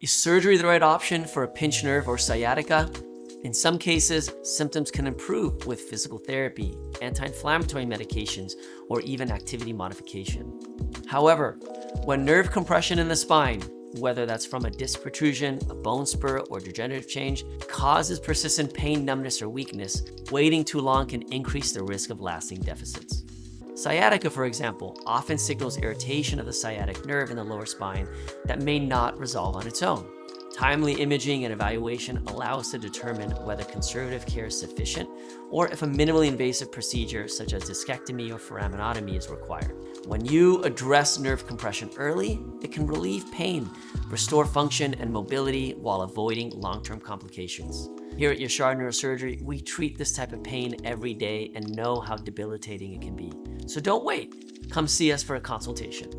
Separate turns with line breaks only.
Is surgery the right option for a pinched nerve or sciatica? In some cases, symptoms can improve with physical therapy, anti-inflammatory medications, or even activity modification. However, when nerve compression in the spine, whether that's from a disc protrusion, a bone spur, or degenerative change, causes persistent pain, numbness, or weakness, waiting too long can increase the risk of lasting deficits. Sciatica, for example, often signals irritation of the sciatic nerve in the lower spine that may not resolve on its own. Timely imaging and evaluation allow us to determine whether conservative care is sufficient or if a minimally invasive procedure such as discectomy or foraminotomy is required. When you address nerve compression early, it can relieve pain, restore function and mobility while avoiding long-term complications. Here at Yashar Neurosurgery, we treat this type of pain every day and know how debilitating it can be. So don't wait. Come see us for a consultation.